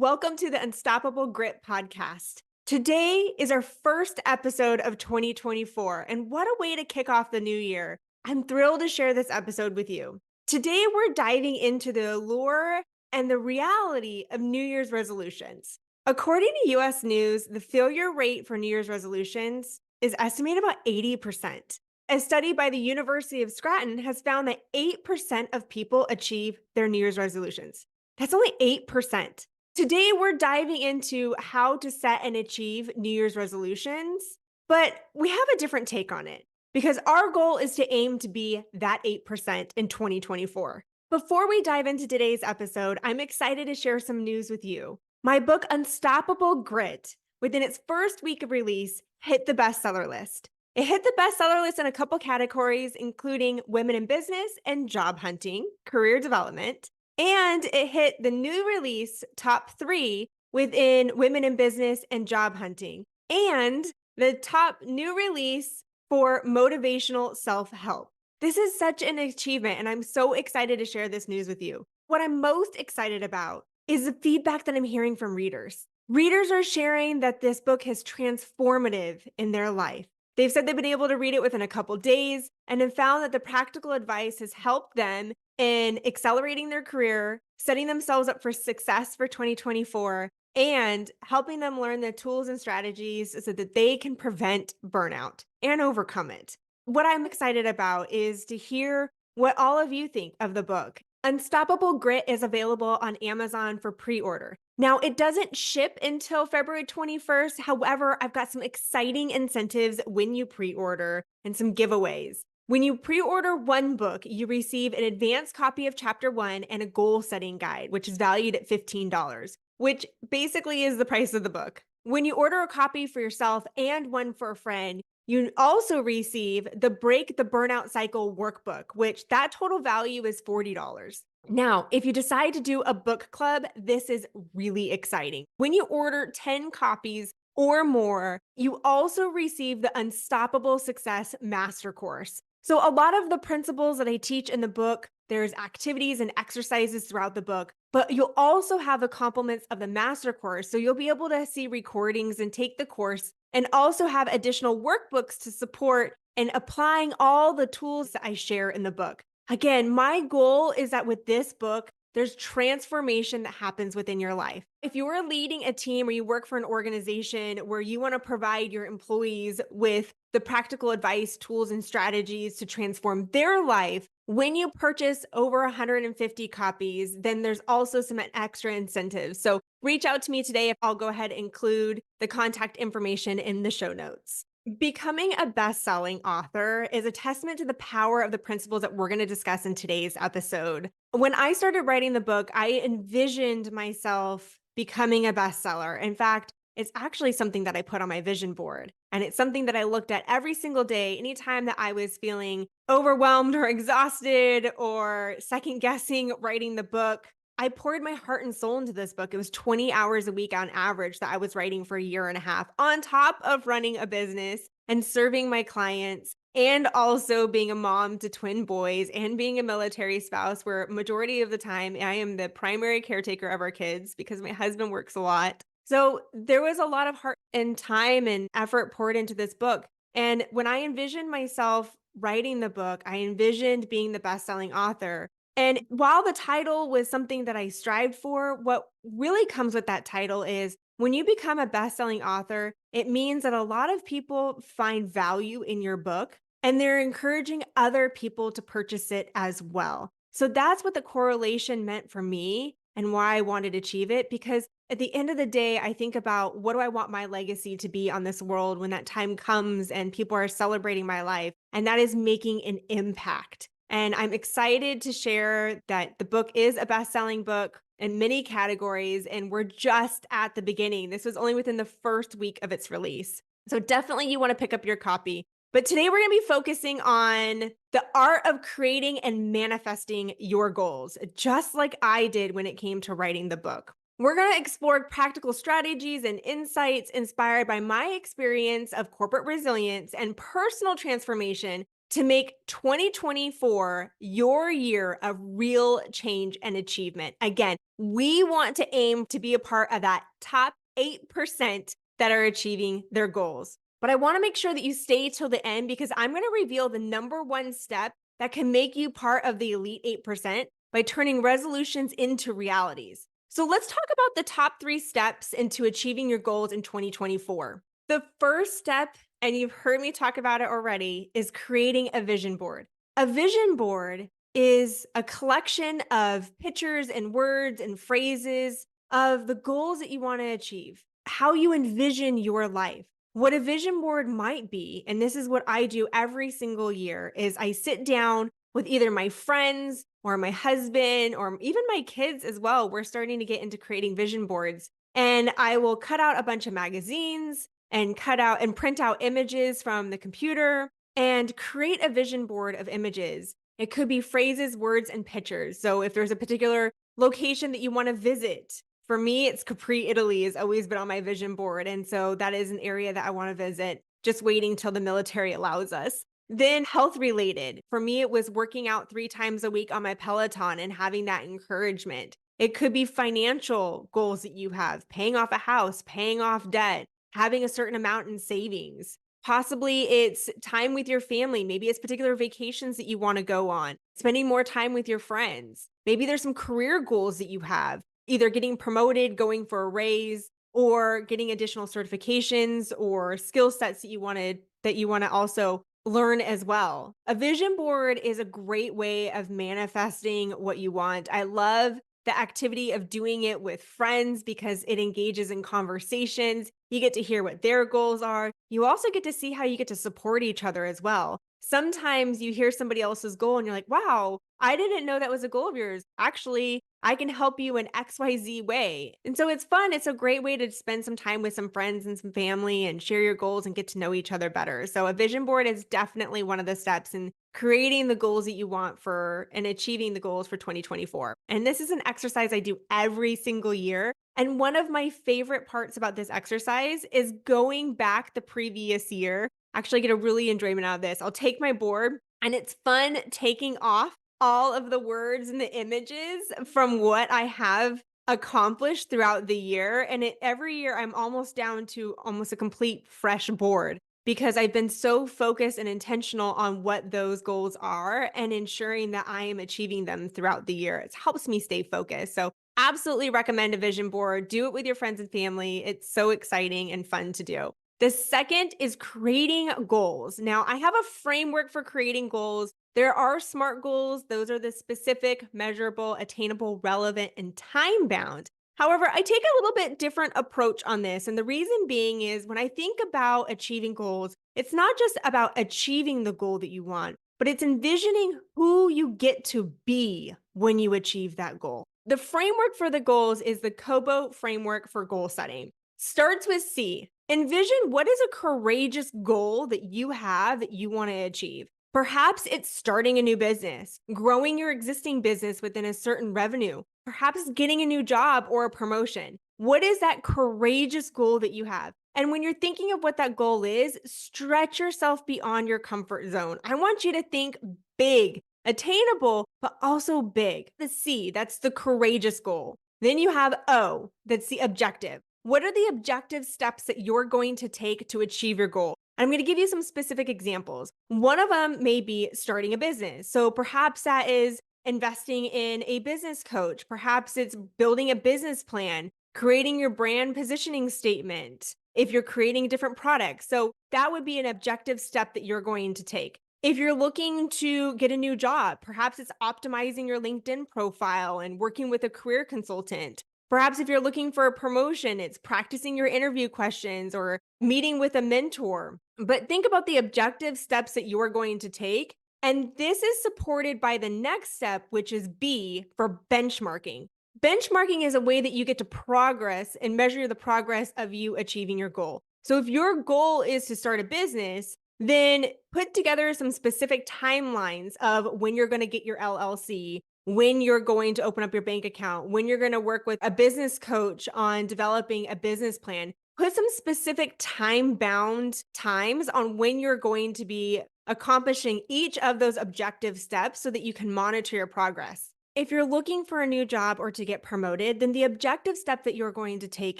Welcome to the Unstoppable Grit podcast. Today is our first episode of 2024, and what a way to kick off the new year. I'm thrilled to share this episode with you. Today, we're diving into the allure and the reality of New Year's resolutions. According to US News, the failure rate for New Year's resolutions is estimated about 80%. A study by the University of Scranton has found that 8% of people achieve their New Year's resolutions. That's only 8%. Today, we're diving into how to set and achieve New Year's resolutions, but we have a different take on it because our goal is to aim to be that 8% in 2024. Before we dive into today's episode, I'm excited to share some news with you. My book, Unstoppable Grit, within its first week of release, hit the bestseller list. It hit the bestseller list in a couple categories, including women in business and job hunting, career development. And it hit the new release top 3 within women in business and job hunting, and the top new release for motivational self-help. This is such an achievement, and I'm so excited to share this news with you. What I'm most excited about is the feedback that I'm hearing from readers. Readers are sharing that this book is transformative in their life. They've said they've been able to read it within a couple days and have found that the practical advice has helped them in accelerating their career, setting themselves up for success for 2024, and helping them learn the tools and strategies so that they can prevent burnout and overcome it. What I'm excited about is to hear what all of you think of the book. Unstoppable Grit is available on Amazon for pre-order. Now, it doesn't ship until February 21st. However, I've got some exciting incentives when you pre-order and some giveaways. When you pre-order one book, you receive an advanced copy of chapter 1 and a goal setting guide, which is valued at $15, which basically is the price of the book. When you order a copy for yourself and one for a friend, you also receive the Break the Burnout Cycle workbook, which that total value is $40. Now, if you decide to do a book club, this is really exciting. When you order 10 copies or more, you also receive the Unstoppable Success Master Course. So a lot of the principles that I teach in the book, there's activities and exercises throughout the book, but you'll also have the complements of the master course. So you'll be able to see recordings and take the course and also have additional workbooks to support and applying all the tools that I share in the book. Again, my goal is that with this book, there's transformation that happens within your life. If you're leading a team or you work for an organization where you want to provide your employees with the practical advice, tools, and strategies to transform their life, when you purchase over 150 copies, then there's also some extra incentives. So reach out to me today. I'll go ahead and include the contact information in the show notes. Becoming a best-selling author is a testament to the power of the principles that we're going to discuss in today's episode. When I started writing the book, I envisioned myself becoming a bestseller. In fact, it's actually something that I put on my vision board. And it's something that I looked at every single day, anytime that I was feeling overwhelmed or exhausted or second guessing writing the book. I poured my heart and soul into this book. It was 20 hours a week on average that I was writing for a year and a half, on top of running a business and serving my clients, and also being a mom to twin boys and being a military spouse, where majority of the time I am the primary caretaker of our kids because my husband works a lot. So there was a lot of heart and time and effort poured into this book. And when I envisioned myself writing the book, I envisioned being the best-selling author. And while the title was something that I strived for, what really comes with that title is when you become a best-selling author, it means that a lot of people find value in your book and they're encouraging other people to purchase it as well. So that's what the correlation meant for me and why I wanted to achieve it. Because at the end of the day, I think about what do I want my legacy to be on this world when that time comes and people are celebrating my life, and that is making an impact. And I'm excited to share that the book is a best-selling book in many categories, and we're just at the beginning. This was only within the first week of its release. So definitely you want to pick up your copy. But today we're going to be focusing on the art of creating and manifesting your goals, just like I did when it came to writing the book. We're going to explore practical strategies and insights inspired by my experience of corporate resilience and personal transformation to make 2024 your year of real change and achievement. Again, we want to aim to be a part of that top 8% that are achieving their goals. But I want to make sure that you stay till the end because I'm going to reveal the number one step that can make you part of the elite 8% by turning resolutions into realities. So let's talk about the top 3 steps into achieving your goals in 2024. The first step, and you've heard me talk about it already, is creating a vision board. A vision board is a collection of pictures and words and phrases of the goals that you want to achieve, how you envision your life. What a vision board might be, and this is what I do every single year, is I sit down with either my friends or my husband or even my kids as well. We're starting to get into creating vision boards. And I will cut out a bunch of magazines and cut out and print out images from the computer and create a vision board of images. It could be phrases, words, and pictures. So if there's a particular location that you want to visit, for me, it's Capri, Italy has always been on my vision board. And so that is an area that I want to visit, just waiting till the military allows us. Then health related. For me, it was working out 3 times a week on my Peloton and having that encouragement. It could be financial goals that you have, paying off a house, paying off debt, having a certain amount in savings. Possibly it's time with your family. Maybe it's particular vacations that you want to go on, spending more time with your friends. Maybe there's some career goals that you have, either getting promoted, going for a raise, or getting additional certifications or skill sets that you want to also learn as well. A vision board is a great way of manifesting what you want. I love the activity of doing it with friends because it engages in conversations. You get to hear what their goals are. You also get to see how you get to support each other as well. Sometimes you hear somebody else's goal and you're like, wow, I didn't know that was a goal of yours. Actually, I can help you in XYZ way. And so it's fun. It's a great way to spend some time with some friends and some family and share your goals and get to know each other better. So a vision board is definitely one of the steps in creating the goals that you want for and achieving the goals for 2024. And this is an exercise I do every single year. And one of my favorite parts about this exercise is going back the previous year. Actually, get a really enjoyment out of this. I'll take my board and it's fun taking off all of the words and the images from what I have accomplished throughout the year. And every year I'm almost down to almost a complete fresh board because I've been so focused and intentional on what those goals are and ensuring that I am achieving them throughout the year. It helps me stay focused. So absolutely recommend a vision board. Do it with your friends and family. It's so exciting and fun to do. The second is creating goals. Now, I have a framework for creating goals. There are SMART goals. Those are the specific, measurable, attainable, relevant, and time bound. However, I take a little bit different approach on this. And the reason being is when I think about achieving goals, it's not just about achieving the goal that you want, but it's envisioning who you get to be when you achieve that goal. The framework for the goals is the Cobo framework for goal setting. Starts with C. Envision what is a courageous goal that you have that you want to achieve. Perhaps it's starting a new business, growing your existing business within a certain revenue, perhaps getting a new job or a promotion. What is that courageous goal that you have? And when you're thinking of what that goal is, stretch yourself beyond your comfort zone. I want you to think big, attainable, but also big. The C, that's the courageous goal. Then you have O, that's the objective. What are the objective steps that you're going to take to achieve your goal? I'm going to give you some specific examples. One of them may be starting a business. So perhaps that is investing in a business coach. Perhaps it's building a business plan, creating your brand positioning statement, if you're creating different products. So that would be an objective step that you're going to take. If you're looking to get a new job, perhaps it's optimizing your LinkedIn profile and working with a career consultant. Perhaps if you're looking for a promotion, it's practicing your interview questions or meeting with a mentor. But think about the objective steps that you're going to take. And this is supported by the next step, which is B for benchmarking. Benchmarking is a way that you get to progress and measure the progress of you achieving your goal. So if your goal is to start a business, then put together some specific timelines of when you're going to get your LLC, when you're going to open up your bank account, when you're going to work with a business coach on developing a business plan. Put some specific time-bound times on when you're going to be accomplishing each of those objective steps so that you can monitor your progress. If you're looking for a new job or to get promoted, then the objective step that you're going to take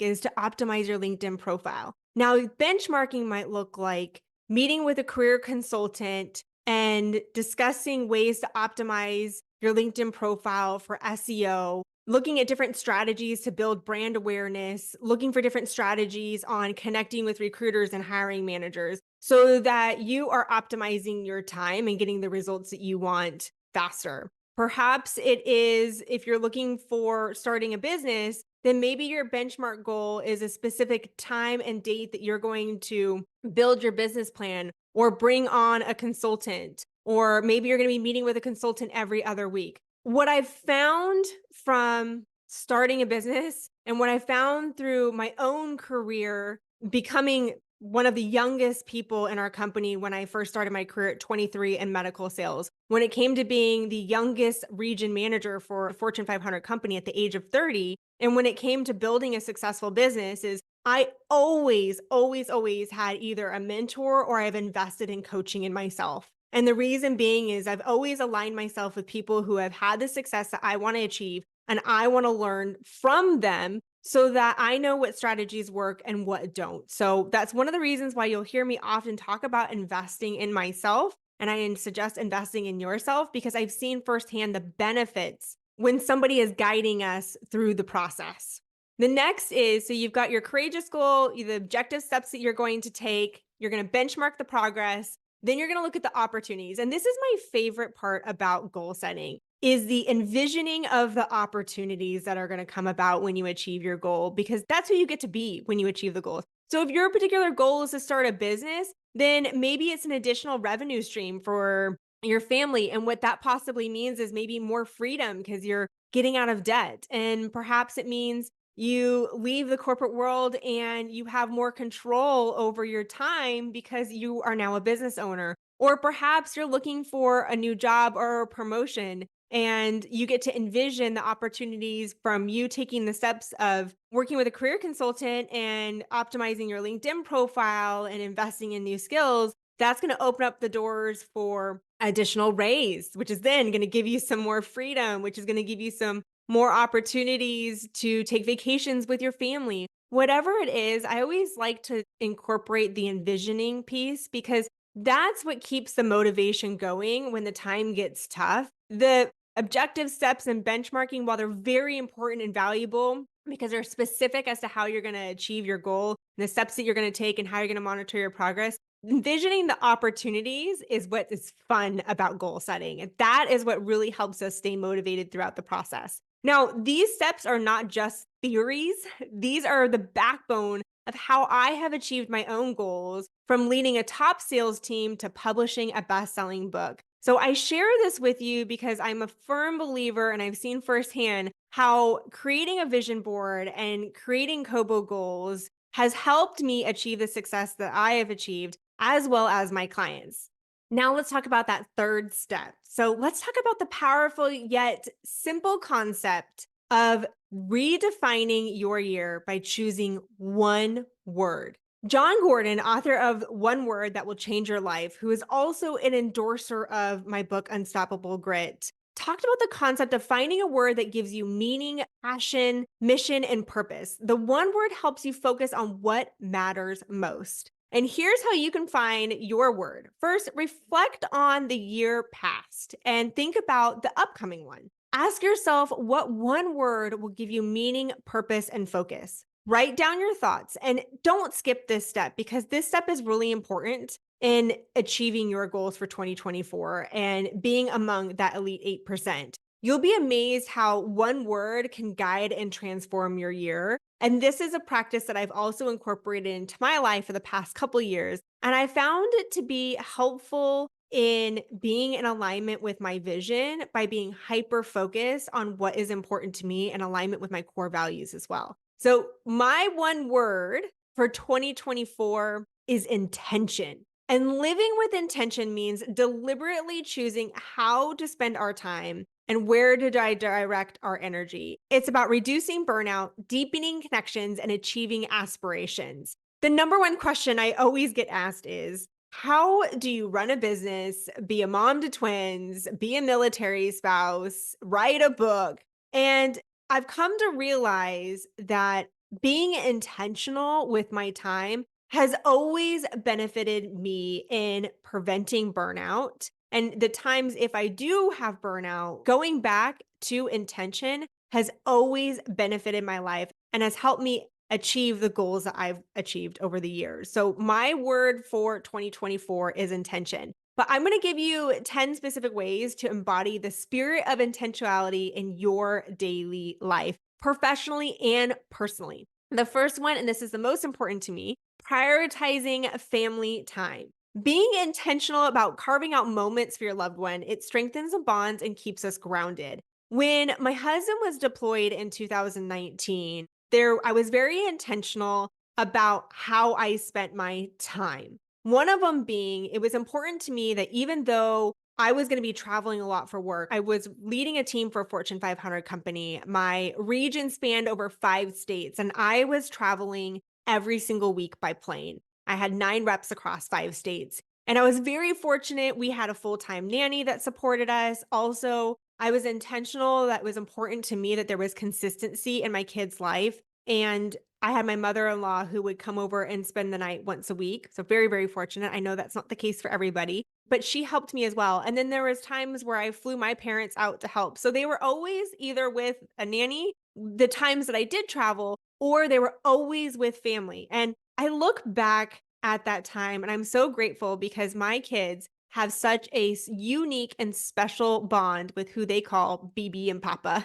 is to optimize your LinkedIn profile. Now, benchmarking might look like meeting with a career consultant and discussing ways to optimize your LinkedIn profile for SEO, looking at different strategies to build brand awareness, looking for different strategies on connecting with recruiters and hiring managers so that you are optimizing your time and getting the results that you want faster. Perhaps it is if you're looking for starting a business, then maybe your benchmark goal is a specific time and date that you're going to build your business plan or bring on a consultant, or maybe you're going to be meeting with a consultant every other week. What I've found from starting a business and what I found through my own career, becoming one of the youngest people in our company when I first started my career at 23 in medical sales. When it came to being the youngest region manager for a Fortune 500 company at the age of 30, and when it came to building a successful business, is I always had either a mentor or I've invested in coaching in myself. And the reason being is I've always aligned myself with people who have had the success that I want to achieve, and I want to learn from them so that I know what strategies work and what don't. So that's one of the reasons why you'll hear me often talk about investing in myself. And I suggest investing in yourself because I've seen firsthand the benefits when somebody is guiding us through the process. The next is, so you've got your courageous goal, the objective steps that you're going to take, you're going to benchmark the progress, then you're going to look at the opportunities. And this is my favorite part about goal setting is the envisioning of the opportunities that are going to come about when you achieve your goal, because that's who you get to be when you achieve the goal. So if your particular goal is to start a business, then maybe it's an additional revenue stream for your family. And what that possibly means is maybe more freedom because you're getting out of debt. And perhaps it means you leave the corporate world and you have more control over your time because you are now a business owner. Or perhaps you're looking for a new job or a promotion and you get to envision the opportunities from you taking the steps of working with a career consultant and optimizing your LinkedIn profile and investing in new skills. That's going to open up the doors for additional raise, which is then going to give you some more freedom, which is going to give you some more opportunities to take vacations with your family. Whatever it is, I always like to incorporate the envisioning piece because that's what keeps the motivation going when the time gets tough. The objective steps and benchmarking, while they're very important and valuable because they're specific as to how you're going to achieve your goal, the steps that you're going to take, and how you're going to monitor your progress, envisioning the opportunities is what is fun about goal setting. And that is what really helps us stay motivated throughout the process. Now, these steps are not just theories, these are the backbone of how I have achieved my own goals, from leading a top sales team to publishing a best-selling book. So I share this with you because I'm a firm believer and I've seen firsthand how creating a vision board and creating Kobo goals has helped me achieve the success that I have achieved, as well as my clients. Now let's talk about that third step. So let's talk about the powerful yet simple concept of redefining your year by choosing one word. John Gordon, author of One Word That Will Change Your Life, who is also an endorser of my book, Unstoppable Grit, talked about the concept of finding a word that gives you meaning, passion, mission, and purpose. The one word helps you focus on what matters most. And here's how you can find your word. First, reflect on the year past and think about the upcoming one. Ask yourself what one word will give you meaning, purpose, and focus. Write down your thoughts and don't skip this step because this step is really important in achieving your goals for 2024 and being among that elite 8%. You'll be amazed how one word can guide and transform your year. And this is a practice that I've also incorporated into my life for the past couple of years. And I found it to be helpful in being in alignment with my vision by being hyper focused on what is important to me and alignment with my core values as well. So my one word for 2024 is intention. And living with intention means deliberately choosing how to spend our time and where to direct our energy. It's about reducing burnout, deepening connections, and achieving aspirations. The number one question I always get asked is, How do you run a business, be a mom to twins, be a military spouse, write a book? And I've come to realize that being intentional with my time has always benefited me in preventing burnout. And the times if I do have burnout, going back to intention has always benefited my life and has helped me achieve the goals that I've achieved over the years. So my word for 2024 is intention. But I'm going to give you 10 specific ways to embody the spirit of intentionality in your daily life, professionally and personally. The first one, and this is the most important to me, prioritizing family time. Being intentional about carving out moments for your loved one, it strengthens the bonds and keeps us grounded. When my husband was deployed in 2019, I was very intentional about how I spent my time. One of them being, it was important to me that even though I was going to be traveling a lot for work, I was leading a team for a Fortune 500 company. My region spanned over 5 states, and I was traveling every single week by plane. I had 9 reps across 5 states. And I was very fortunate. We had a full time nanny that supported us. Also, I was intentional. That was important to me that there was consistency in my kid's life. And I had my mother-in-law who would come over and spend the night once a week. So very, very fortunate. I know that's not the case for everybody, but she helped me as well. And then there was times where I flew my parents out to help. So they were always either with a nanny, the times that I did travel, or they were always with family. And I look back at that time and I'm so grateful because my kids have such a unique and special bond with who they call BB and Papa.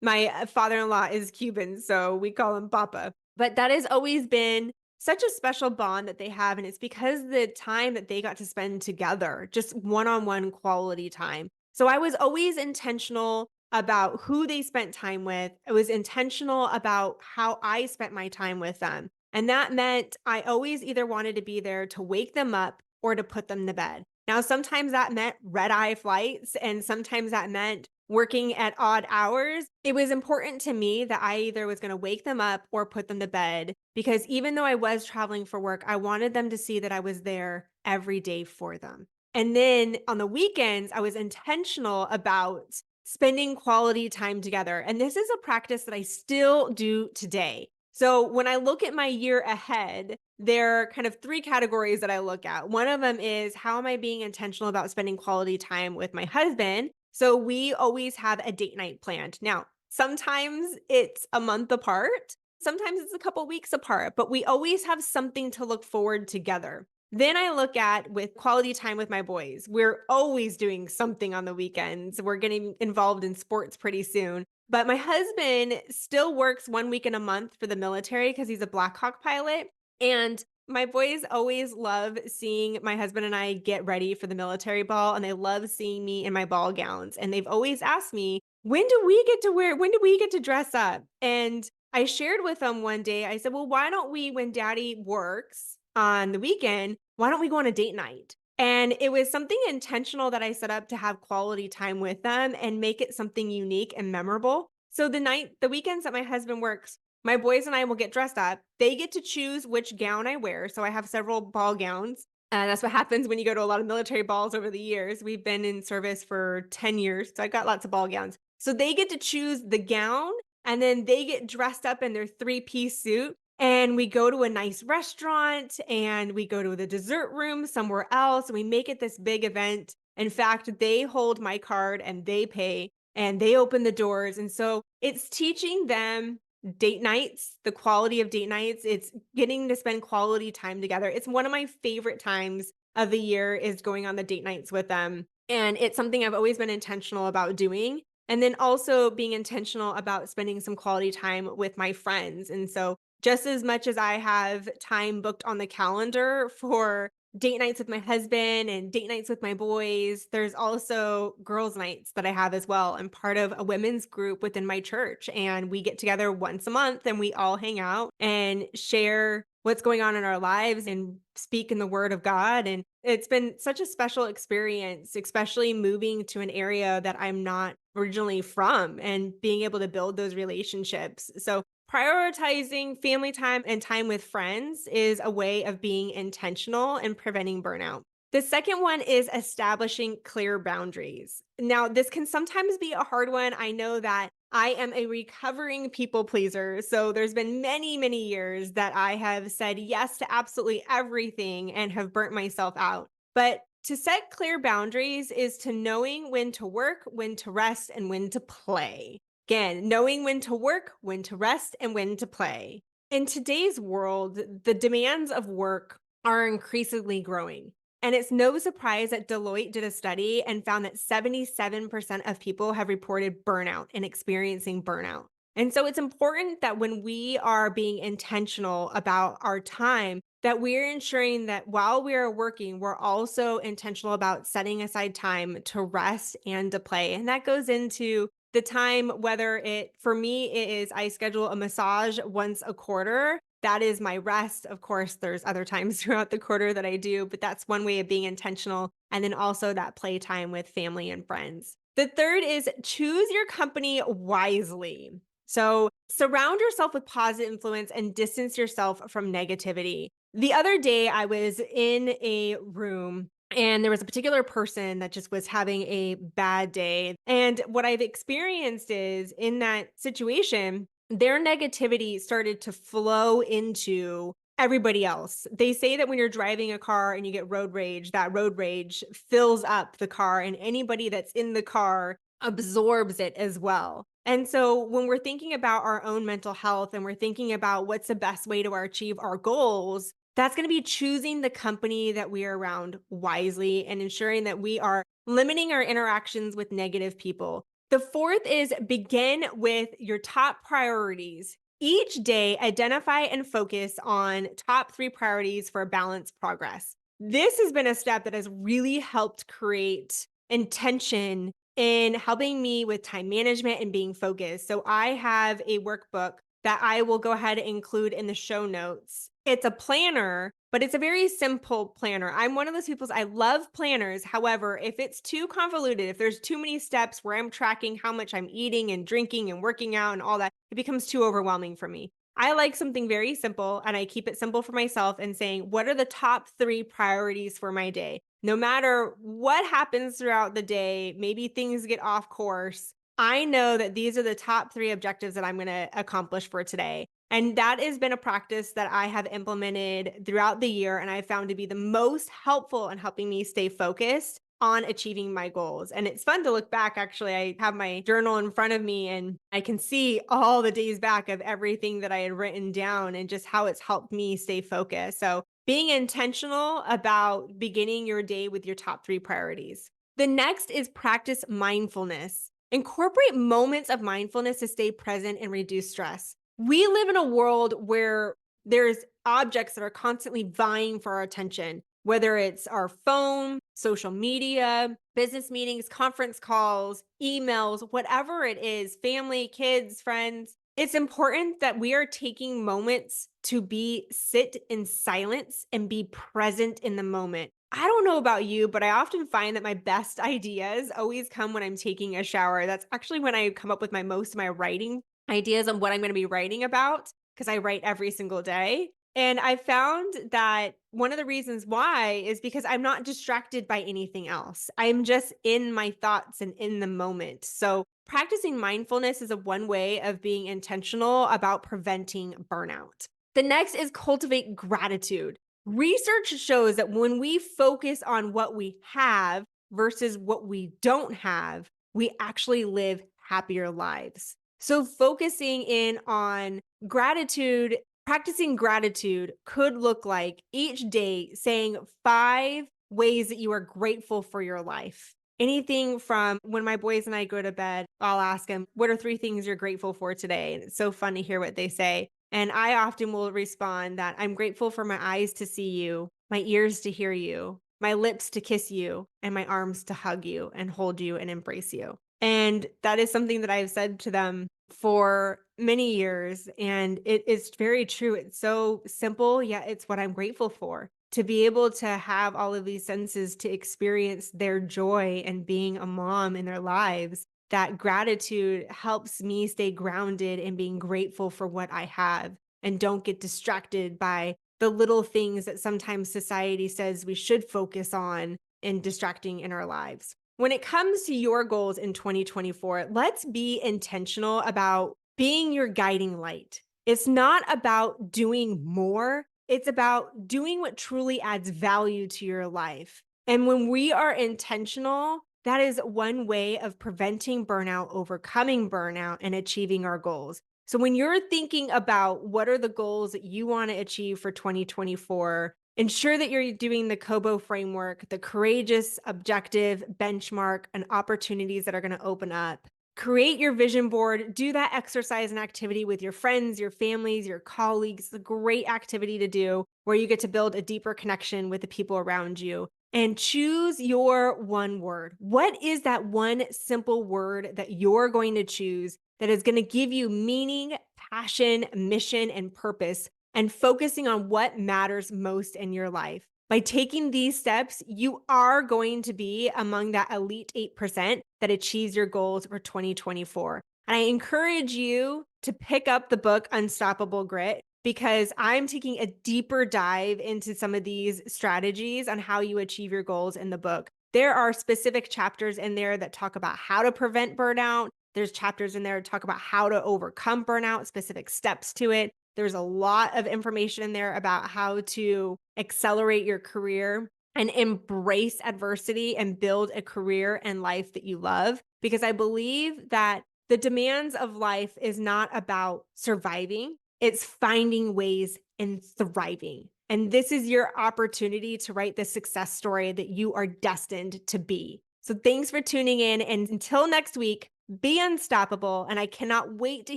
My father-in-law is Cuban, so we call him Papa. But that has always been such a special bond that they have, and it's because the time that they got to spend together, just one-on-one quality time. So I was always intentional about who they spent time with. I was intentional about how I spent my time with them. And that meant I always either wanted to be there to wake them up or to put them to bed. Now, sometimes that meant red eye flights, and sometimes that meant working at odd hours. It was important to me that I either was going to wake them up or put them to bed because even though I was traveling for work, I wanted them to see that I was there every day for them. And then on the weekends, I was intentional about spending quality time together. And this is a practice that I still do today. So when I look at my year ahead, there are kind of 3 categories that I look at. One of them is how am I being intentional about spending quality time with my husband? So we always have a date night planned. Now, sometimes it's a month apart, sometimes it's a couple weeks apart, but we always have something to look forward together. Then I look at with quality time with my boys. We're always doing something on the weekends. We're getting involved in sports pretty soon. But my husband still works 1 week in a month for the military because he's a Black Hawk pilot. And my boys always love seeing my husband and I get ready for the military ball, and they love seeing me in my ball gowns. And they've always asked me, when do we get to dress up? And I shared with them one day, I said, well, why don't we, when daddy works on the weekend, why don't we go on a date night? And it was something intentional that I set up to have quality time with them and make it something unique and memorable. So the weekends that my husband works, my boys and I will get dressed up. They get to choose which gown I wear. So I have several ball gowns. That's what happens when you go to a lot of military balls over the years. We've been in service for 10 years. So I've got lots of ball gowns. So they get to choose the gown and then they get dressed up in their 3-piece suit. And we go to a nice restaurant and we go to the dessert room somewhere else. And we make it this big event. In fact, they hold my card and they pay and they open the doors. And so it's teaching them date nights, the quality of date nights. It's getting to spend quality time together. It's one of my favorite times of the year is going on the date nights with them. And it's something I've always been intentional about doing. And then also being intentional about spending some quality time with my friends. And so just as much as I have time booked on the calendar for date nights with my husband and date nights with my boys, there's also girls' nights that I have as well. I'm part of a women's group within my church, and we get together once a month and we all hang out and share what's going on in our lives and speak in the word of God. And it's been such a special experience, especially moving to an area that I'm not originally from and being able to build those relationships. So Prioritizing family time and time with friends is a way of being intentional and preventing burnout. The second one is establishing clear boundaries. Now, this can sometimes be a hard one. I know that I am a recovering people pleaser. So there's been many, many years that I have said yes to absolutely everything and have burnt myself out. But to set clear boundaries is to knowing when to work, when to rest, and when to play. Again, knowing when to work, when to rest, and when to play. In today's world, the demands of work are increasingly growing. And it's no surprise that Deloitte did a study and found that 77% of people have reported burnout and experiencing burnout. And so it's important that when we are being intentional about our time, that we're ensuring that while we are working, we're also intentional about setting aside time to rest and to play. And that goes into the time, whether it, for me, it is I schedule a massage once a quarter. That is my rest. Of course, there's other times throughout the quarter that I do, but that's one way of being intentional. And then also that playtime with family and friends. The third is choose your company wisely. So surround yourself with positive influence and distance yourself from negativity. The other day, I was in a room and there was a particular person that just was having a bad day. And what I've experienced is in that situation, their negativity started to flow into everybody else. They say that when you're driving a car and you get road rage, that road rage fills up the car, and anybody that's in the car absorbs it as well. And so when we're thinking about our own mental health and we're thinking about what's the best way to achieve our goals, that's going to be choosing the company that we are around wisely and ensuring that we are limiting our interactions with negative people. The fourth is begin with your top priorities. Each day, identify and focus on top 3 priorities for balanced progress. This has been a step that has really helped create intention in helping me with time management and being focused. So I have a workbook that I will go ahead and include in the show notes. It's a planner, but it's a very simple planner. I'm one of those people, I love planners. However, if it's too convoluted, if there's too many steps where I'm tracking how much I'm eating and drinking and working out and all that, it becomes too overwhelming for me. I like something very simple and I keep it simple for myself and saying, what are the top 3 priorities for my day? No matter what happens throughout the day, maybe things get off course. I know that these are the top 3 objectives that I'm going to accomplish for today. And that has been a practice that I have implemented throughout the year and I found to be the most helpful in helping me stay focused on achieving my goals. And it's fun to look back. Actually, I have my journal in front of me and I can see all the days back of everything that I had written down and just how it's helped me stay focused. So being intentional about beginning your day with your top 3 priorities. The next is practice mindfulness. Incorporate moments of mindfulness to stay present and reduce stress. We live in a world where there's objects that are constantly vying for our attention, whether it's our phone, social media, business meetings, conference calls, emails, whatever it is, family, kids, friends. It's important that we are taking moments to sit in silence and be present in the moment. I don't know about you, but I often find that my best ideas always come when I'm taking a shower. That's actually when I come up with most of my writing ideas on what I'm going to be writing about because I write every single day. And I found that one of the reasons why is because I'm not distracted by anything else. I'm just in my thoughts and in the moment. So practicing mindfulness is one way of being intentional about preventing burnout. The next is cultivate gratitude. Research shows that when we focus on what we have versus what we don't have, we actually live happier lives. So focusing in on gratitude, practicing gratitude could look like each day saying 5 ways that you are grateful for your life. Anything from when my boys and I go to bed, I'll ask them, what are 3 things you're grateful for today? And it's so fun to hear what they say. And I often will respond that I'm grateful for my eyes to see you, my ears to hear you, my lips to kiss you, and my arms to hug you and hold you and embrace you. And that is something that I've said to them for many years. And it is very true. It's so simple, yet it's what I'm grateful for. To be able to have all of these senses to experience their joy and being a mom in their lives that gratitude helps me stay grounded in being grateful for what I have and don't get distracted by the little things that sometimes society says we should focus on and distracting in our lives. When it comes to your goals in 2024, let's be intentional about being your guiding light. It's not about doing more, it's about doing what truly adds value to your life. And when we are intentional, that is one way of preventing burnout, overcoming burnout, and achieving our goals. So when you're thinking about what are the goals that you want to achieve for 2024, ensure that you're doing the Kobo framework, the courageous, objective, benchmark, and opportunities that are going to open up. Create your vision board, do that exercise and activity with your friends, your families, your colleagues. It's a great activity to do where you get to build a deeper connection with the people around you. And choose your one word. What is that one simple word that you're going to choose that is going to give you meaning, passion, mission, and purpose, and focusing on what matters most in your life? By taking these steps, you are going to be among that elite 8% that achieves your goals for 2024. And I encourage you to pick up the book Unstoppable Grit because I'm taking a deeper dive into some of these strategies on how you achieve your goals in the book. There are specific chapters in there that talk about how to prevent burnout. There's chapters in there that talk about how to overcome burnout, specific steps to it. There's a lot of information in there about how to accelerate your career and embrace adversity and build a career and life that you love. Because I believe that the demands of life is not about surviving, it's finding ways and thriving. And this is your opportunity to write the success story that you are destined to be. So thanks for tuning in. And until next week, be unstoppable. And I cannot wait to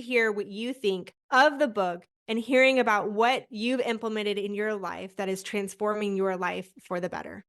hear what you think of the book and hearing about what you've implemented in your life that is transforming your life for the better.